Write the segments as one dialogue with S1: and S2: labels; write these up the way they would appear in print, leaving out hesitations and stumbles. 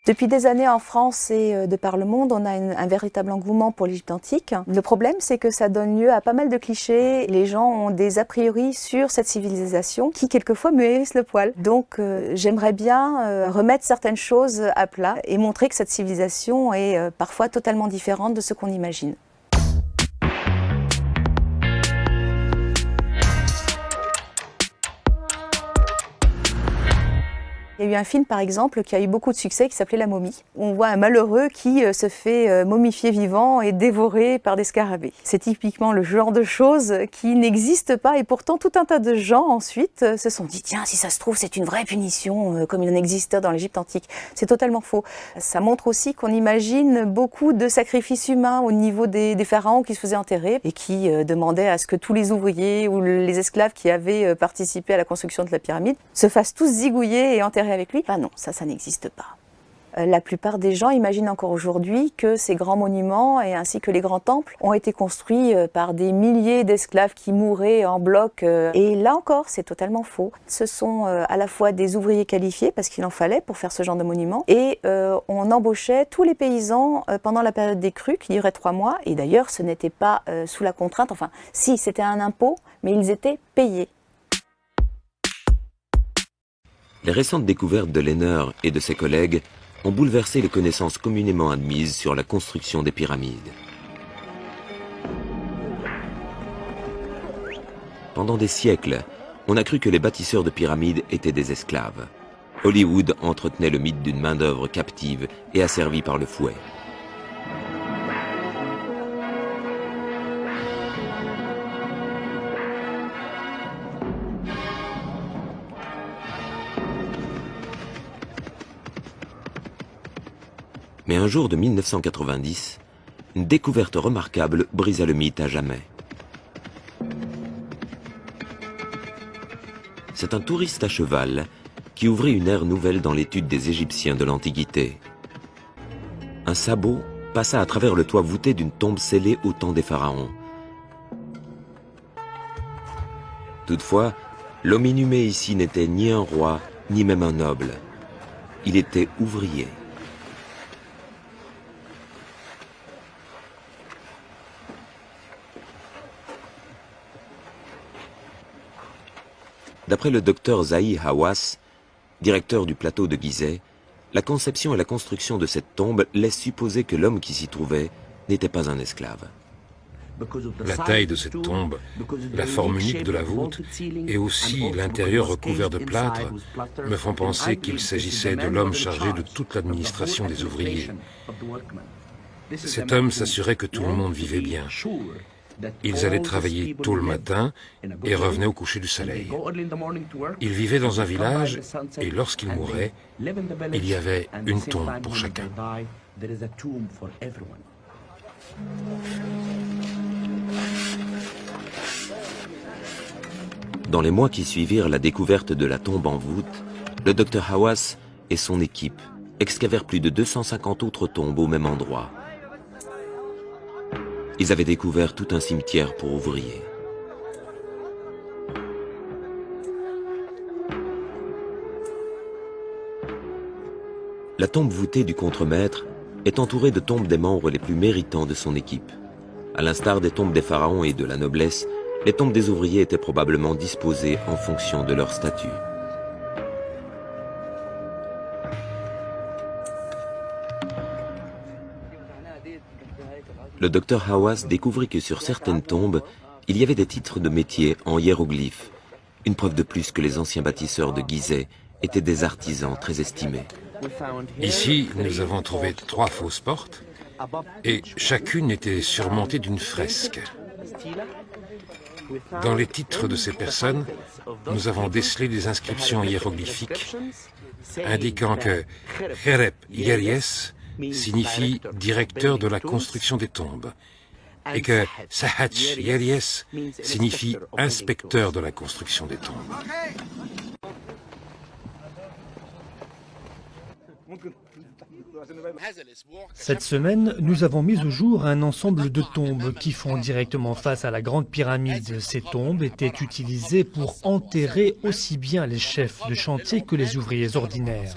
S1: Depuis des années en France et de par le monde, on a un véritable engouement pour l'Égypte antique. Le problème, c'est que ça donne lieu à pas mal de clichés. Les gens ont des a priori sur cette civilisation qui, quelquefois, me hérissent le poil. Donc, j'aimerais bien remettre certaines choses à plat et montrer que cette civilisation est parfois totalement différente de ce qu'on imagine. Il y a eu un film, par exemple, qui a eu beaucoup de succès, qui s'appelait La Momie. On voit un malheureux qui se fait momifier vivant et dévoré par des scarabées. C'est typiquement le genre de choses qui n'existent pas et pourtant tout un tas de gens ensuite se sont dit « Tiens, si ça se trouve, c'est une vraie punition comme il en existait dans l'Égypte antique ». C'est totalement faux. Ça montre aussi qu'on imagine beaucoup de sacrifices humains au niveau des pharaons qui se faisaient enterrer et qui demandaient à ce que tous les ouvriers ou les esclaves qui avaient participé à la construction de la pyramide se fassent tous zigouiller et enterrer avec lui. Non, ça n'existe pas. La plupart des gens imaginent encore aujourd'hui que ces grands monuments et ainsi que les grands temples ont été construits par des milliers d'esclaves qui mouraient en bloc. Et là encore, c'est totalement faux. Ce sont à la fois des ouvriers qualifiés, parce qu'il en fallait pour faire ce genre de monuments, et on embauchait tous les paysans pendant la période des crues, qui durait 3 mois. Et d'ailleurs, ce n'était pas sous la contrainte, enfin, si, c'était un impôt, mais ils étaient payés.
S2: Les récentes découvertes de Lehner et de ses collègues ont bouleversé les connaissances communément admises sur la construction des pyramides. Pendant des siècles, on a cru que les bâtisseurs de pyramides étaient des esclaves. Hollywood entretenait le mythe d'une main-d'œuvre captive et asservie par le fouet. Mais un jour de 1990, une découverte remarquable brisa le mythe à jamais. C'est un touriste à cheval qui ouvrit une ère nouvelle dans l'étude des Égyptiens de l'Antiquité. Un sabot passa à travers le toit voûté d'une tombe scellée au temps des pharaons. Toutefois, l'homme inhumé ici n'était ni un roi, ni même un noble. Il était ouvrier. D'après le docteur Zahi Hawass, directeur du plateau de Gizeh, la conception et la construction de cette tombe laissent supposer que l'homme qui s'y trouvait n'était pas un esclave.
S3: La taille de cette tombe, la forme unique de la voûte et aussi l'intérieur recouvert de plâtre me font penser qu'il s'agissait de l'homme chargé de toute l'administration des ouvriers. Cet homme s'assurait que tout le monde vivait bien. Ils allaient travailler tôt le matin et revenaient au coucher du soleil. Ils vivaient dans un village et lorsqu'ils mouraient, il y avait une tombe pour chacun.
S2: Dans les mois qui suivirent la découverte de la tombe en voûte, le docteur Hawass et son équipe excavèrent plus de 250 autres tombes au même endroit. Ils avaient découvert tout un cimetière pour ouvriers. La tombe voûtée du contremaître est entourée de tombes des membres les plus méritants de son équipe. À l'instar des tombes des pharaons et de la noblesse, les tombes des ouvriers étaient probablement disposées en fonction de leur statut. Le docteur Hawass découvrit que sur certaines tombes, il y avait des titres de métier en hiéroglyphes, une preuve de plus que les anciens bâtisseurs de Gizeh étaient des artisans très estimés.
S3: Ici, nous avons trouvé 3 fausses portes et chacune était surmontée d'une fresque. Dans les titres de ces personnes, nous avons décelé des inscriptions hiéroglyphiques indiquant que Kherep Yeryes signifie directeur de la construction des tombes et que Sahatch Yeryes signifie inspecteur de la construction des tombes.
S4: Cette semaine, nous avons mis au jour un ensemble de tombes qui font directement face à la grande pyramide. Ces tombes étaient utilisées pour enterrer aussi bien les chefs de chantier que les ouvriers ordinaires.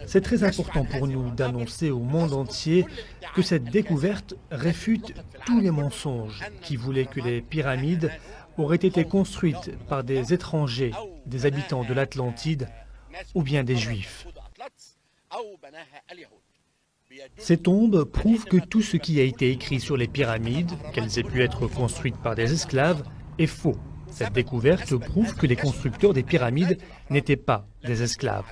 S4: C'est très important pour nous d'annoncer au monde entier que cette découverte réfute tous les mensonges qui voulaient que les pyramides auraient été construites par des étrangers, des habitants de l'Atlantide ou bien des Juifs. Ces tombes prouvent que tout ce qui a été écrit sur les pyramides, qu'elles aient pu être construites par des esclaves, est faux. Cette découverte prouve que les constructeurs des pyramides n'étaient pas des esclaves.